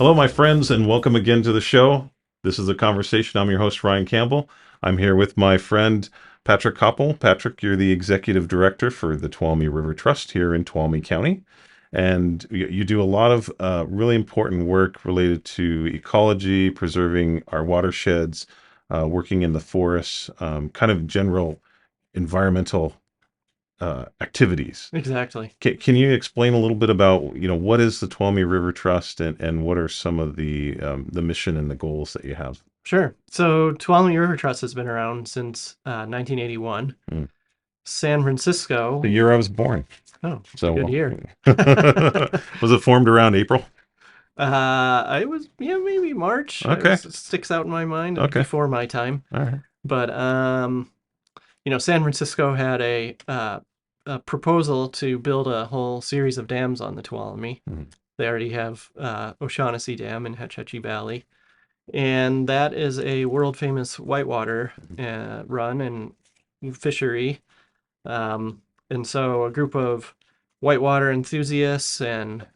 Hello, my friends, and welcome again to the show. This is A Conversation. I'm your host, Ryan Campbell. I'm here with my friend, Patrick Koepele. Patrick, you're the executive director for the Tuolumne River Trust here in Tuolumne County. And you do a lot of really important work related to ecology, preserving our watersheds, working in the forests, kind of general environmental activities. Exactly. Can you explain a little bit about, what is the Tuolumne River Trust and what are some of the mission and the goals that you have? Sure. So Tuolumne River Trust has been around since 1981. Mm. San The Francisco. year I was born. Oh, it's a good So, year. was it formed around April? I was, yeah, maybe March. Okay. It sticks out in my mind Okay. before my time. All right. But San Francisco had a proposal to build a whole series of dams on the Tuolumne. Mhm. They already have O'Shaughnessy Dam in Hetch Hetchy Valley, and that is a world famous whitewater run and fishery. And so a group of whitewater enthusiasts and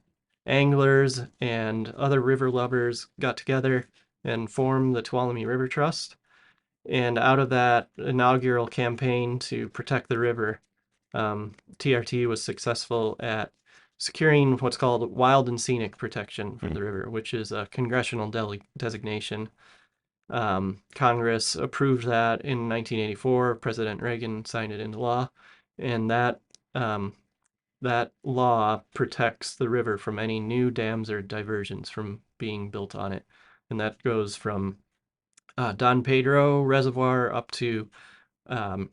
anglers and other river lovers got together and formed the Tuolumne River Trust. And out of that inaugural campaign to protect the river, TRT was successful at securing what's called wild and scenic protection for the river, which is a congressional designation. Congress approved that in 1984. President Reagan signed it into law, and um, that law protects the river from any new dams or diversions from being built on it, and that goes from Don Pedro Reservoir up to um,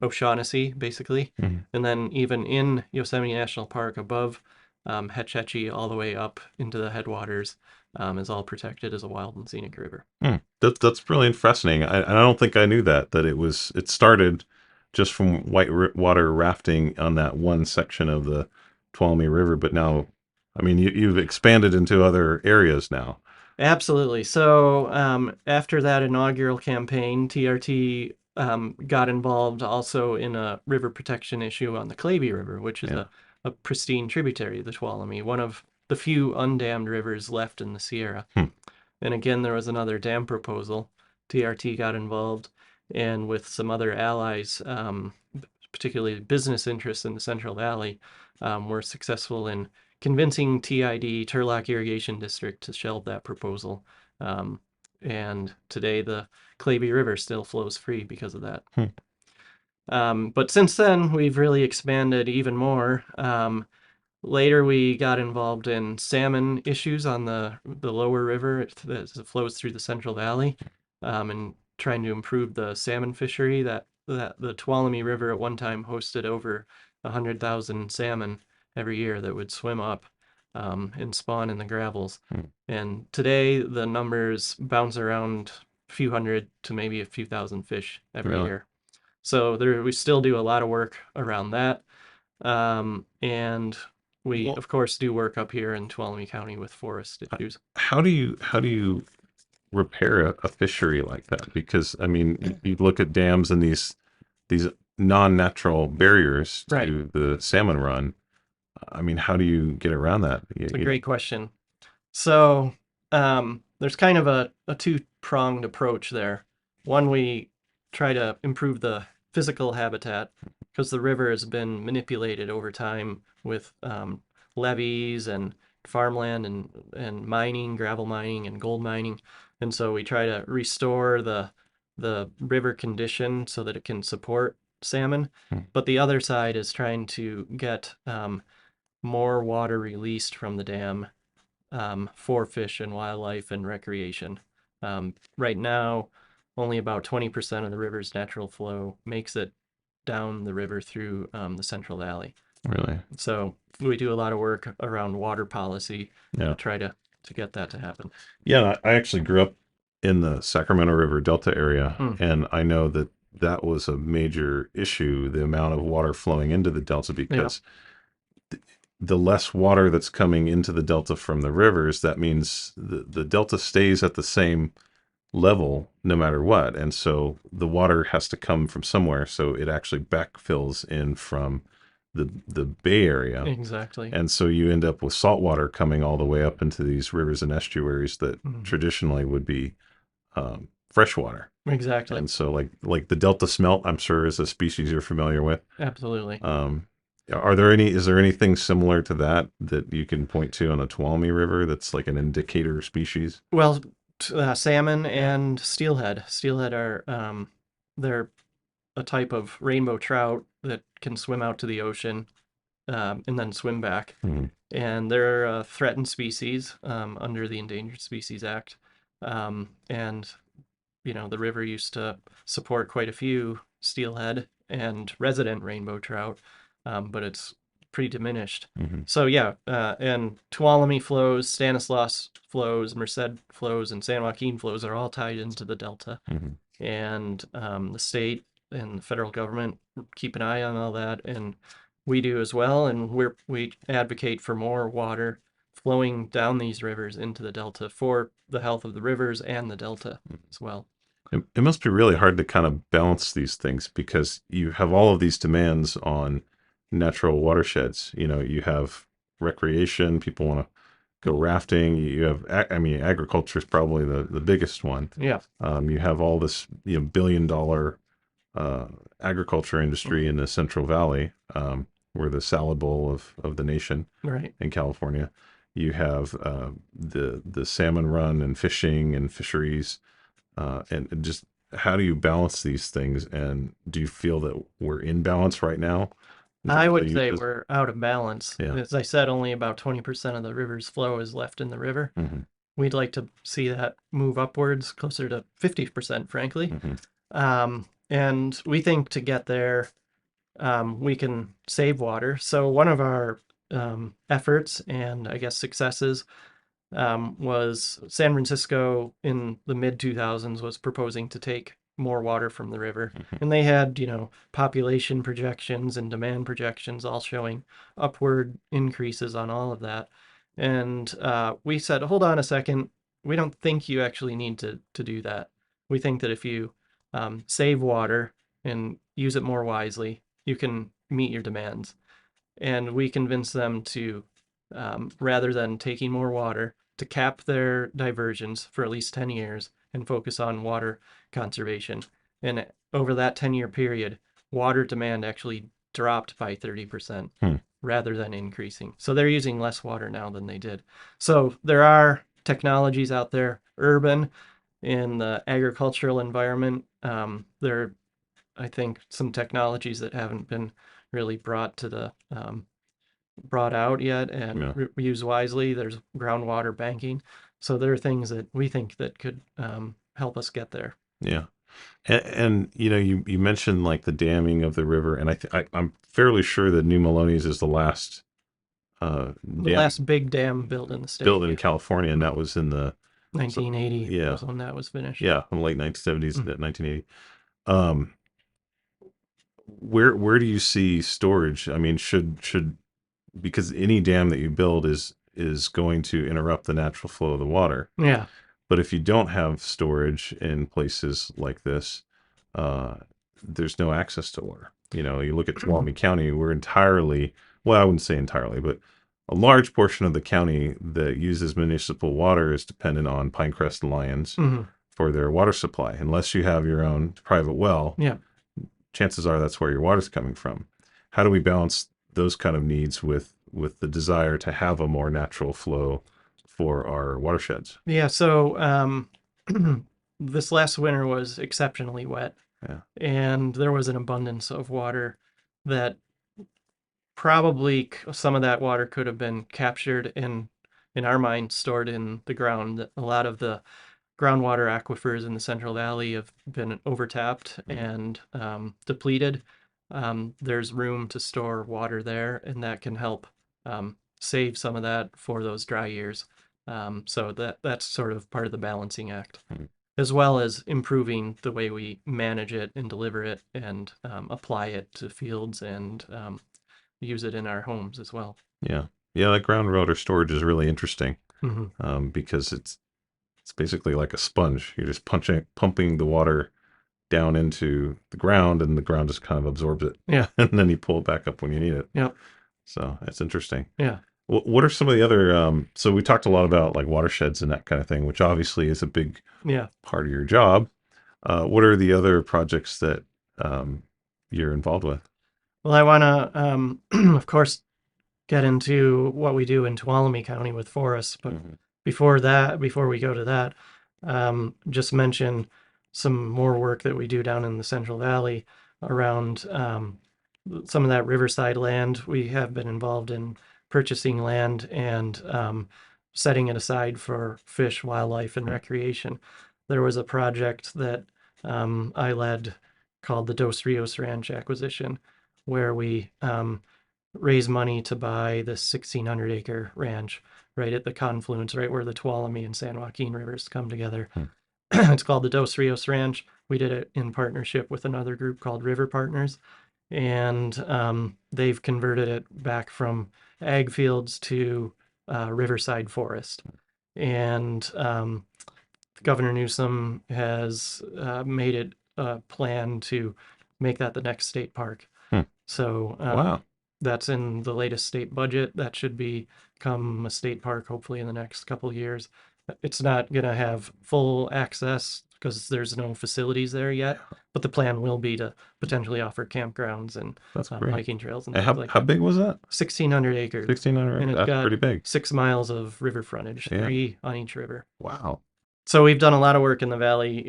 O'Shaughnessy, basically, Mhm. and then even in Yosemite National Park above Hetch Hetchy all the way up into the headwaters is all protected as a wild and scenic river. That's brilliant, fascinating. I don't think I knew it started just from water rafting on that one section of the Tuolumne River, but now, I mean, you've expanded into other areas now. Absolutely. So after that inaugural campaign, TRT got involved also in a river protection issue on the Clavey River, which is Yeah. a pristine tributary of the Tuolumne, one of the few undammed rivers left in the Sierra. Hmm. And again, there was another dam proposal. TRT got involved, and with some other allies, particularly business interests in the Central Valley, were successful in convincing TID, Turlock Irrigation District, to shelve that proposal. Um, and today the Clavey River still flows free because of that. Hmm. But since then, we've really expanded even more. Later, we got involved in salmon issues on the lower river as it flows through the Central Valley, and trying to improve the salmon fishery. That the Tuolumne River at one time hosted over 100,000 salmon every year that would swim up and spawn in the gravels. Hmm. And today, the numbers bounce around a few hundred to maybe a few thousand fish every Really? year. So we still do a lot of work around that. And we, Well, of course, do work up here in Tuolumne County with forest issues. how do you repair a fishery like that? Because I mean, you look at dams and these non-natural barriers Right. to the salmon run. I mean, how do you get around that? It's a great question. So there's kind of a two-pronged approach there. One, we try to improve the physical habitat because the river has been manipulated over time with levees and farmland and mining, gravel mining and gold mining. And so we try to restore the river condition so that it can support salmon. Hmm. But the other side is trying to get more water released from the dam for fish and wildlife and recreation. Right now, only about 20% of the river's natural flow makes it down the river through the Central Valley. Really? So we do a lot of work around water policy to Yeah. try to get that to happen. Yeah, I actually grew up in the Sacramento River Delta area, Hmm. and I know that that was a major issue, the amount of water flowing into the Delta, Yeah, because the less water that's coming into the Delta from the rivers, that means the Delta stays at the same level no matter what. And so the water has to come from somewhere. So it actually backfills in from the Bay Area. Exactly. And so you end up with salt water coming all the way up into these rivers and estuaries that traditionally would be freshwater. Exactly. And so like the Delta smelt, I'm sure is a species you're familiar with. Absolutely. Um, is there anything similar to that you can point to on the Tuolumne River that's like an indicator species? Well, salmon and steelhead. Steelhead are they're a type of rainbow trout that can swim out to the ocean and then swim back. Hmm. And they're a threatened species under the Endangered Species Act. And the river used to support quite a few steelhead and resident rainbow trout, but it's pretty diminished. Hmm. So yeah, and Tuolumne flows, Stanislaus flows, Merced flows, and San Joaquin flows are all tied into the delta. Hmm. And the state and the federal government keep an eye on all that, and we do as well. And we advocate for more water flowing down these rivers into the delta for the health of the rivers and the delta as well. It must be really hard to kind of balance these things because you have all of these demands on natural watersheds. You have recreation, people want to go rafting. You have, I mean, agriculture is probably the biggest one. Yeah. You have all this, $1 billion agriculture industry in the Central Valley. We're the salad bowl of the nation Right. in California. You have the salmon run and fishing and fisheries, and just how do you balance these things? And do you feel that we're in balance right now? I would say we're out of balance. Yeah. As I said, only about 20% of the river's flow is left in the river. Mm-hmm. We'd like to see that move upwards, closer to 50%, frankly. Mm-hmm. And we think to get there, we can save water. So one of our efforts and I guess successes was San Francisco in the mid 2000s was proposing to take more water from the river. And they had, population projections and demand projections all showing upward increases on all of that. And we said, hold on a second. We don't think you actually need to do that. We think that if you save water and use it more wisely, you can meet your demands. And we convinced them to, rather than taking more water, to cap their diversions for at least 10 years and focus on water conservation. And over that 10-year period, water demand actually dropped by 30% rather than increasing. So they're using less water now than they did. So there are technologies out there, urban, in the agricultural environment. There are, I think, some technologies that haven't been really brought out yet and used wisely. There's groundwater banking. So there are things that we think that could help us get there. Yeah. And you mentioned like the damming of the river, and I'm fairly sure that New Melones is the last The last big dam built in the state. built in California, and that was in the 1980 was when that was finished. Yeah, in the late 1970s, 1980. Where do you see storage? I mean, should because any dam that you build is going to interrupt the natural flow of the water. Yeah. But if you don't have storage in places like this, there's no access to water. You look at Tuolumne County, we're entirely, well, I wouldn't say entirely, but a large portion of the county that uses municipal water is dependent on Pinecrest and Lyons for their water supply. Unless you have your own private well, chances are that's where your water's coming from. How do we balance those kind of needs with the desire to have a more natural flow for our watersheds? Yeah, so this last winter was exceptionally wet. Yeah. And there was an abundance of water that probably some of that water could have been captured and, in our mind, stored in the ground. A lot of the groundwater aquifers in the Central Valley have been overtapped and depleted. There's room to store water there, and that can help save some of that for those dry years. So that's sort of part of the balancing act, as well as improving the way we manage it and deliver it and apply it to fields and use it in our homes as well. Yeah. That groundwater storage is really interesting Mm-hmm. because it's basically like a sponge. You're just pumping the water down into the ground, and the ground just kind of absorbs it, Yeah. and then you pull it back up when you need it. Yep. So that's interesting. Yeah. What are some of the other? So we talked a lot about like watersheds and that kind of thing, which obviously is a big Yeah. part of your job. What are the other projects that um, you're involved with? Well, I want to, of course, get into what we do in Tuolumne County with forests, but Mhm. before we go to that, just mention some more work that we do down in the Central Valley around some of that riverside land. We have been involved in purchasing land and setting it aside for fish, wildlife, and recreation. There was a project that I led called the Dos Rios Ranch acquisition, where we raise money to buy this 1,600-acre ranch right at the confluence, right where the Tuolumne and San Joaquin rivers come together. Hmm. It's called the Dos Rios Ranch. We did it in partnership with another group called River Partners, and they've converted it back from ag fields to riverside forest. And Governor Newsom has made it a plan to make that the next state park. Hmm. So Wow. that's in the latest state budget. That should become a state park hopefully in the next couple of years. It's not going to have full access because there's no facilities there yet, but the plan will be to potentially offer campgrounds and That's great. hiking trails and And things like how that. big was that? 1,600 acres, 1,600. and it's That's got pretty big. 6 miles of river frontage, Yeah. 3 on each river. Wow. So we've done a lot of work in the valley,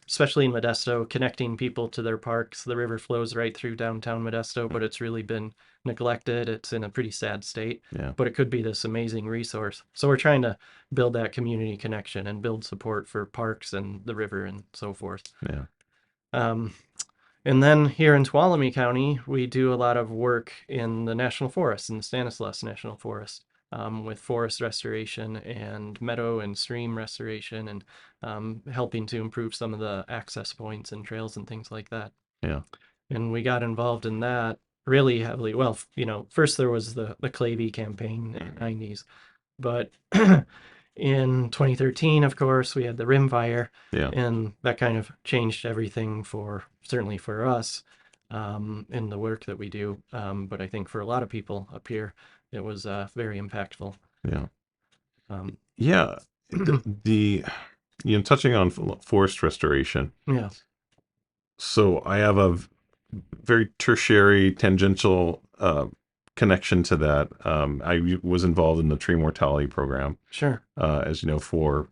especially in Modesto, connecting people to their parks. The river flows right through downtown Modesto, but it's really been neglected. It's in a pretty sad state, Yeah. but it could be this amazing resource. So we're trying to build that community connection and build support for parks and the river and so forth. Yeah. Um, and then here in Tuolumne County, we do a lot of work in the National Forest, in the Stanislaus National Forest, with forest restoration and meadow and stream restoration and helping to improve some of the access points and trails and things like that. Yeah. And we got involved in that really heavily. Well, first there was the Clavey campaign in the 90s, but in 2013, of course, we had the rim fire, Yeah. and that kind of changed everything certainly for us in the work that we do. But I think for a lot of people up here, it was very impactful. Yeah. Um, Yeah. The touching on forest restoration. yeah, So I have a very tertiary tangential connection to that. I was involved in the tree mortality program. sure. As you know,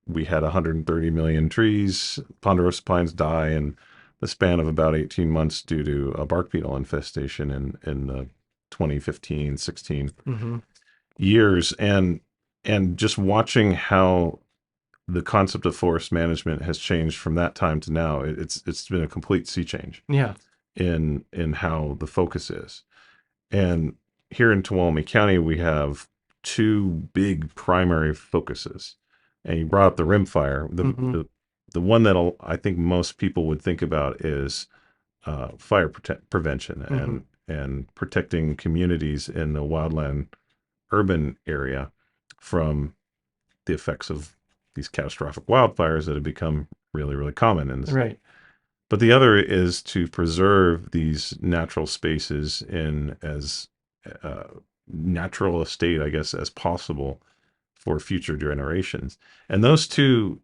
we had 130 million trees, ponderosa pines die in the span of about 18 months due to a bark beetle infestation in the 2015, 16 Hmm. years. And just watching how the concept of forest management has changed from that time to now, it's been a complete sea change Yeah. in how the focus is. And here in Tuolumne County, we have two big primary focuses. And you brought up the rimfire. The one that I think most people would think about is fire prevention and protecting communities in the wildland urban area from the effects of these catastrophic wildfires that have become really, really common in this. Right. But the other is to preserve these natural spaces in as uh, natural a state, I guess, as possible for future generations. And those two,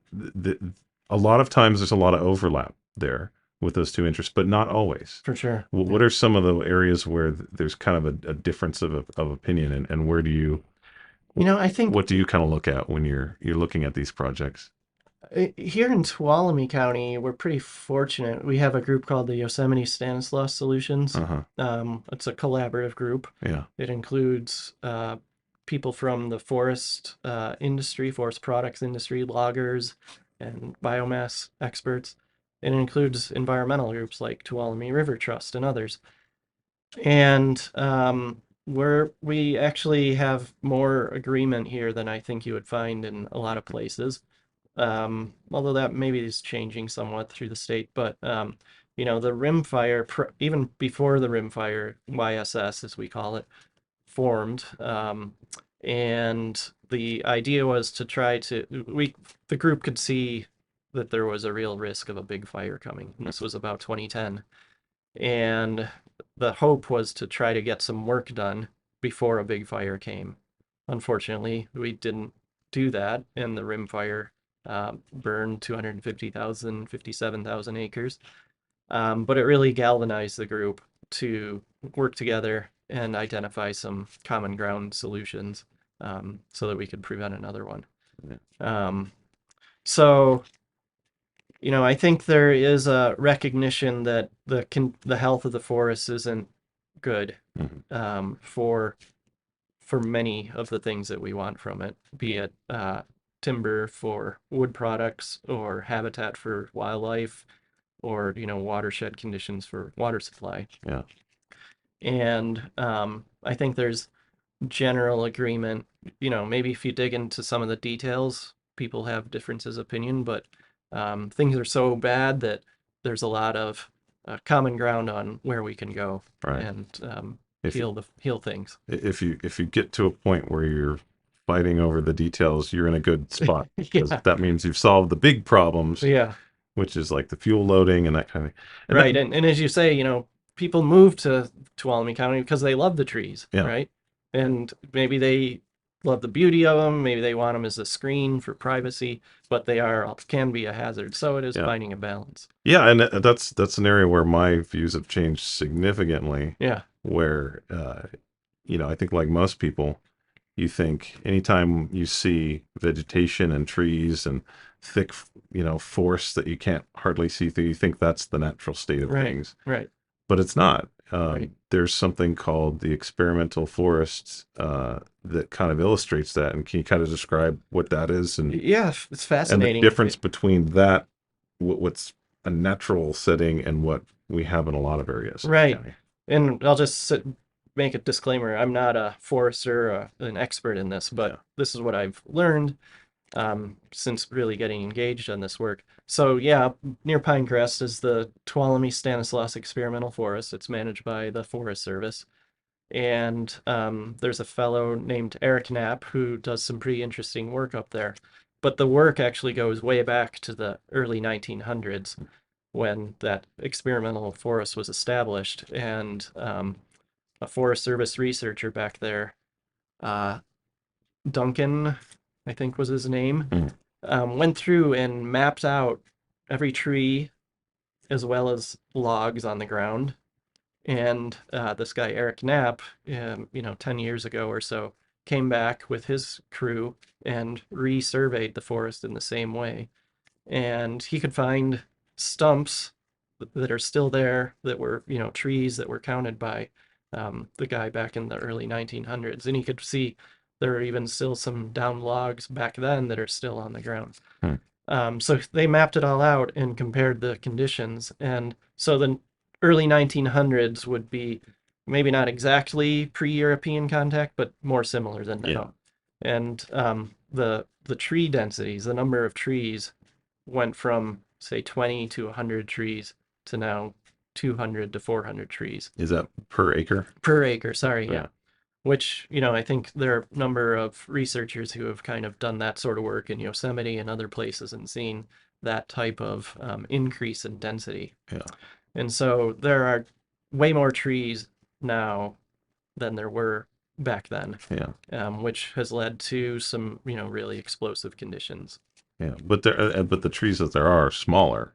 a lot of times there's a lot of overlap there with those two interests, but not always. For sure. What are some of the areas where there's kind of a difference of opinion, and where do you, I think what do you kind of look at when you're looking at these projects? here in Tuolumne County, we're pretty fortunate. We have a group called the Yosemite Stanislaus Solutions. Uh-huh. It's a collaborative group. Yeah. It includes people from the forest industry, forest products industry, loggers, and biomass experts. It includes environmental groups like Tuolumne River Trust and others. And we actually have more agreement here than I think you would find in a lot of places. Although that maybe is changing somewhat through the state, but the rimfire, even before the rimfire, YSS as we call it, formed, and the idea was to try to the group could see that there was a real risk of a big fire coming. And this was about 2010. And the hope was to try to get some work done before a big fire came. Unfortunately, we didn't do that, and the rim fire burned 250,000, 57,000 acres. But it really galvanized the group to work together and identify some common ground solutions so that we could prevent another one. So, I think there is a recognition that the health of the forest isn't good for many of the things that we want from it, be it timber for wood products or habitat for wildlife or watershed conditions for water supply. Yeah. And I think there's general agreement. Maybe if you dig into some of the details, people have differences of opinion, but things are so bad that there's a lot of common ground on where we can go Right. and If heal things. if you get to a point where you're fighting over the details, you're in a good spot because Yeah, that means you've solved the big problems, yeah, which is like the fuel loading and that kind of thing. And right. that, And as you say, people move to Tuolumne County because they love the trees, yeah, right? And maybe they love the beauty of them. Maybe they want them as a screen for privacy, but they can be a hazard. So it is yeah, finding a balance. yeah, and that's an area where my views have changed significantly. Yeah, Where I think like most people, you think anytime you see vegetation and trees and thick, forests that you can't hardly see through, you think that's the natural state of right, things. right, But it's not. right. There's something called the experimental forest that kind of illustrates that. And can you kind of describe what that is Yeah, it's and the fascinating. difference between that, what's a natural setting, and what we have in a lot of areas in the Right. county? And I'll just make a disclaimer. I'm not a forester, an expert in this, Yeah. but this is what I've learned since really getting engaged on this work. So yeah, near Pinecrest is the Tuolumne Stanislaus Experimental Forest. It's managed by the Forest Service. And there's a fellow named Eric Knapp who does some pretty interesting work up there. But the work actually goes way back to the early 1900s when that experimental forest was established. And a Forest Service researcher back there, uh, Duncan, I think was his name, Mm. went through and mapped out every tree as well as logs on the ground. And this guy, Eric Knapp, 10 years ago or so, came back with his crew and resurveyed the forest in the same way. And he could find stumps that are still there that were, trees that were counted by the guy back in the early 1900s. And he could see there are even still some down logs back then that are still on the ground. Hmm. So they mapped it all out and compared the conditions. And so the early 1900s would be maybe not exactly pre-European contact, but more similar than Yeah. now. And the tree densities, the number of trees went from say 20 to 100 trees to now 200 to 400 trees Is that per acre? per acre. Sorry, yeah. Yeah. Which, I think there are a number of researchers who have kind of done that sort of work in Yosemite and other places and seen that type of increase in density. Yeah. And so there are way more trees now than there were back then, Yeah. which has led to some, really explosive conditions. Yeah. But the trees that there are smaller.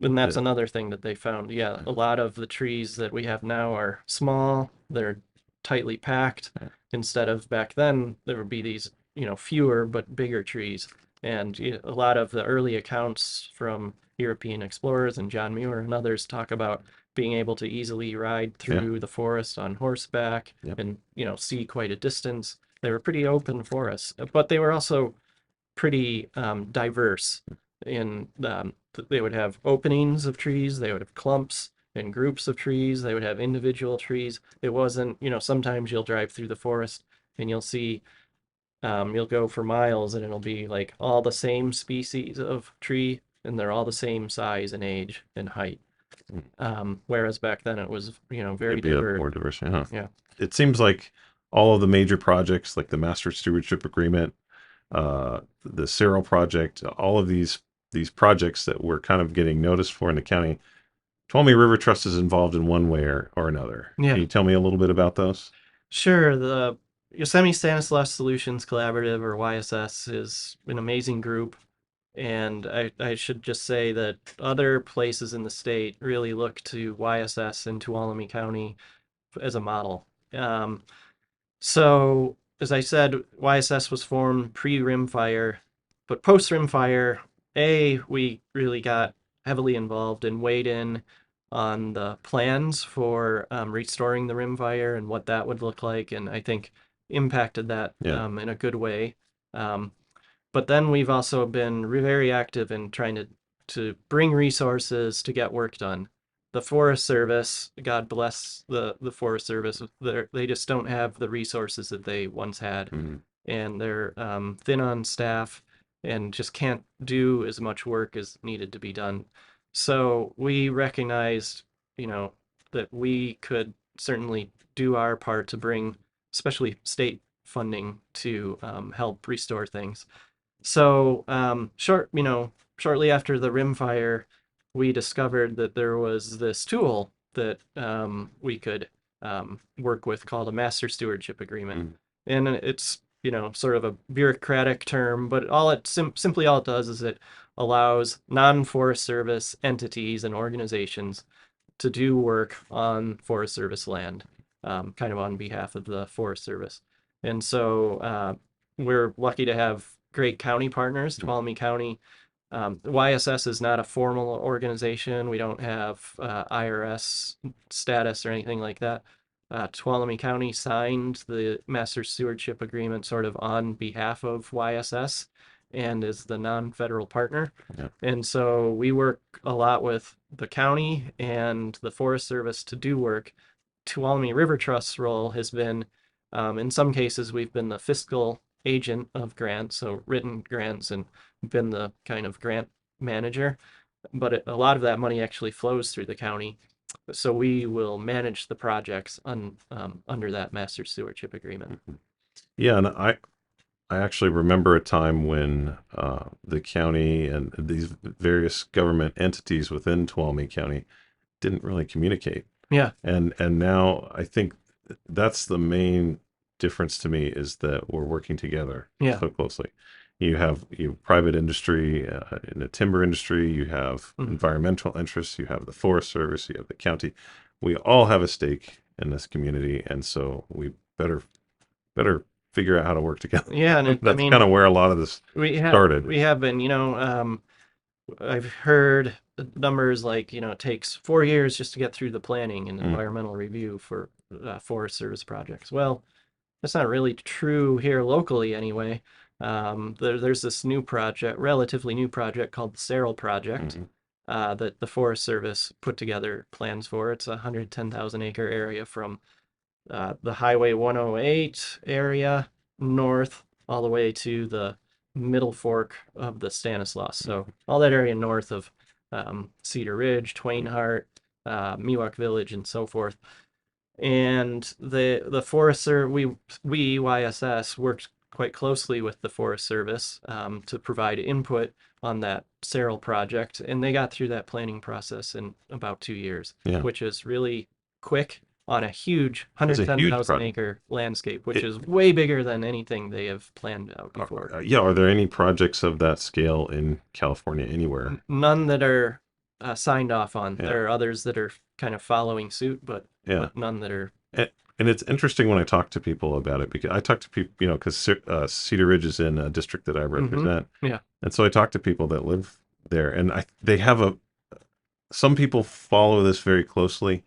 And that's Yeah. another thing that they found. Yeah, a lot of the trees that we have now are small, they're tightly packed. Yeah. Instead of back then, there would be these, fewer but bigger trees. And a lot of the early accounts from European explorers and John Muir and others talk about being able to easily ride through the forest on horseback Yep. and, see quite a distance. They were pretty open forests, but they were also pretty diverse in they would have openings of trees, they would have clumps and groups of trees, they would have individual trees. It wasn't, sometimes you'll drive through the forest and you'll see you'll go for miles and it'll be like all the same species of tree and they're all the same size and age and height. Whereas back then it was, very It'd be diverse. more diverse. Huh? Yeah. It seems like all of the major projects, like the Master Stewardship Agreement, the SERAL Project, all of these these projects that we're kind of getting noticed for in the county. Tuolumne River Trust is involved in one way or another. Yeah. Can you tell me a little bit about those? Sure. The Yosemite Stanislaus Solutions Collaborative, or YSS, is an amazing group. And I should just say that other places in the state really look to YSS and Tuolumne County as a model. Um, so, as I said, YSS was formed pre-rim fire, but post-rim fire, we really got heavily involved and weighed in on the plans for restoring the rim fire and what that would look like, and I think impacted that Yeah. in a good way. Um, but then we've also been very active in trying to bring resources to get work done. The Forest Service, God bless the Forest Service, they just don't have the resources that they once had, Mm-hmm. and they're thin on staff and just can't do as much work as needed to be done. So we recognized, you know, that we could certainly do our part to bring, especially state funding to help restore things. So, shortly after the rim fire, we discovered that there was this tool that we could work with called a master stewardship agreement. Mm-hmm. And it's, sort of a bureaucratic term, but simply all it does is it allows non-Forest Service entities and organizations to do work on Forest Service land, kind of on behalf of the Forest Service. And so we're lucky to have great county partners. Tuolumne County, YSS is not a formal organization. We don't have IRS status or anything like that. Tuolumne County signed the Master Stewardship Agreement sort of on behalf of YSS and is the non-federal partner. Yeah. And so we work a lot with the county and the Forest Service to do work. Tuolumne River Trust's role has been, in some cases, we've been the fiscal agent of grants, so written grants, and been the kind of grant manager. But a lot of that money actually flows through the county. So we will manage the projects under that master stewardship agreement. Mm-hmm. Yeah, and I actually remember a time when the county and these various government entities within Tuolumne County didn't really communicate. Yeah. And now I think that's the main difference to me is that we're working together Yeah. so closely. You have private industry in the timber industry, you have environmental interests, you have the Forest Service, you have the county. We all have a stake in this community, and so we better figure out how to work together. Yeah, and That's kind of where a lot of this started. We have been, I've heard numbers like, it takes 4 years just to get through the planning and environmental review for Forest Service projects. Well, that's not really true here locally anyway. There's this relatively new project called the SERAL Project that the Forest Service put together plans for. It's a 110,000 acre area from the Highway 108 area north all the way to the middle fork of the Stanislaus. So all that area north of Cedar Ridge, Twain Harte, Miwok Village, and so forth. And the Forest Service, we YSS worked quite closely with the Forest Service to provide input on that SERAL project, and they got through that planning process in about 2 years, which is really quick on a huge 110,000 acre landscape, which is way bigger than anything they have planned out before. Are there any projects of that scale in California anywhere? None that are signed off on. There are others that are kind of following suit, but none that are. And it's interesting when I talk to people about it, because I talk to people, because Cedar Ridge is in a district that I represent. Yeah. And so I talk to people that live there, and they have some people follow this very closely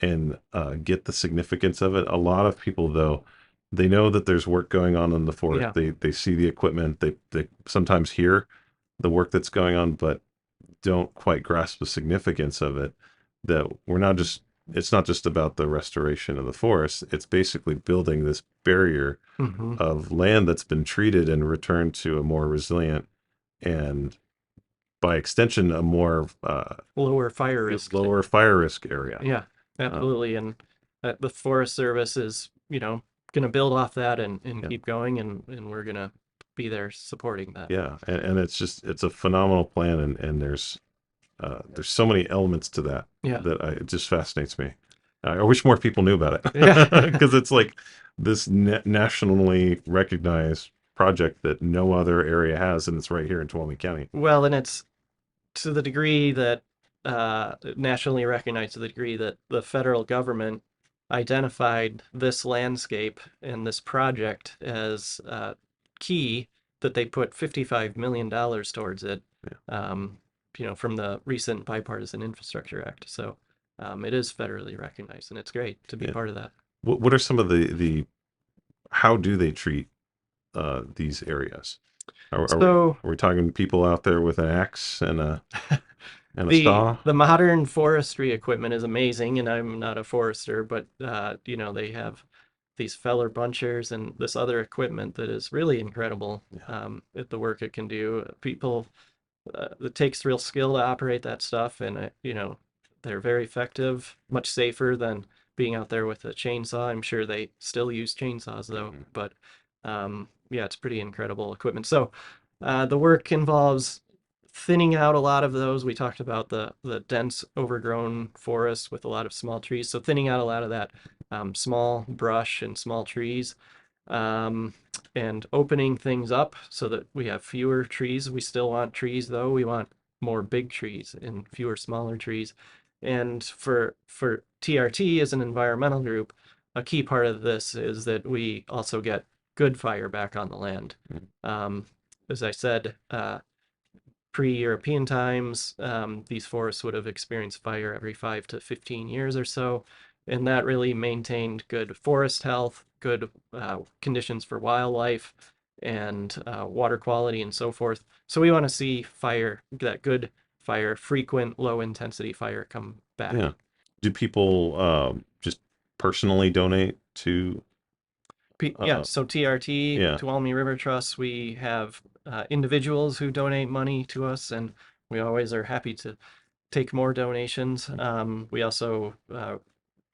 and get the significance of it. A lot of people, though, they know that there's work going on in the forest. They see the equipment. They sometimes hear the work that's going on, but don't quite grasp the significance of it. That it's not just about the restoration of the forest. It's basically building this barrier of land that's been treated and returned to a more resilient and, by extension, a more lower fire risk area. Yeah, absolutely. And the Forest Service is, going to build off that and keep going, and we're going to be there supporting that. Yeah, and it's a phenomenal plan, and there's so many elements to that Yeah. it just fascinates me. I wish more people knew about it. Yeah. Because it's like this nationally recognized project that no other area has, and it's right here in Tuolumne County. Well, and it's to the degree that nationally recognized, to the degree that the federal government identified this landscape and this project as key, that they put $55 million towards it, from the recent Bipartisan Infrastructure Act. So it is federally recognized, and it's great to be part of that. What are some of the how do they treat these areas? Are we talking people out there with an axe and a saw? The modern forestry equipment is amazing, and I'm not a forester, but they have these feller bunchers and this other equipment that is really incredible at the work it can do. People, it takes real skill to operate that stuff, and they're very effective, much safer than being out there with a chainsaw. I'm sure they still use chainsaws though, but it's pretty incredible equipment. So the work involves thinning out a lot of those. We talked about the dense overgrown forest with a lot of small trees. So thinning out a lot of that small brush and small trees, and opening things up so that we have fewer trees. We still want trees though. We want more big trees and fewer smaller trees. And for TRT as an environmental group, a key part of this is that we also get good fire back on the land. As I said, pre-European times, these forests would have experienced fire every 5 to 15 years or so, and that really maintained good forest health, good conditions for wildlife, and water quality and so forth. So we want to see fire, that good fire, frequent, low-intensity fire come back. Yeah. Do people just personally donate to? So TRT, Tuolumne River Trust, we have individuals who donate money to us, and we always are happy to take more donations. We also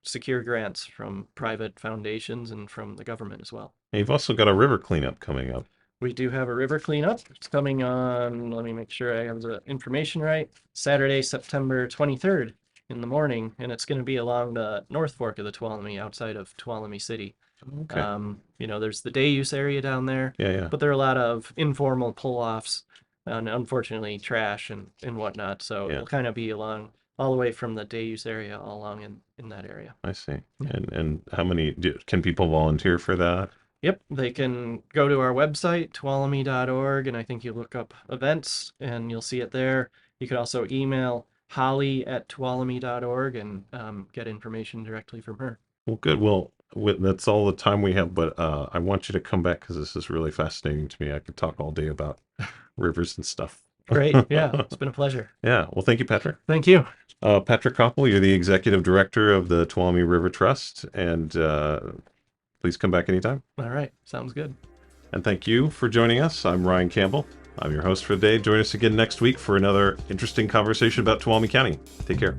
secure grants from private foundations and from the government as well. And you've also got a river cleanup coming up. We do have a river cleanup. It's coming on, let me make sure I have the information right, Saturday, September 23rd in the morning, and it's going to be along the North Fork of the Tuolumne, outside of Tuolumne City. Okay. There's the day use area down there, but there are a lot of informal pull-offs and unfortunately trash and whatnot. So it'll kind of be along all the way from the day use area all along in that area. I see. And how many can people volunteer for that? Yep, they can go to our website, tuolumne.org, and I think you look up events and you'll see it there. You can also email holly@tuolumne.org and get information directly from her. Well, good. Well, that's all the time we have, but I want you to come back because this is really fascinating to me. I could talk all day about rivers and stuff. Great. Yeah, it's been a pleasure. Yeah. Well, thank you, Patrick. Thank you. Patrick Koepele, you're the executive director of the Tuolumne River Trust, and please come back anytime. All right. Sounds good. And thank you for joining us. I'm Ryan Campbell. I'm your host for the day. Join us again next week for another interesting conversation about Tuolumne County. Take care.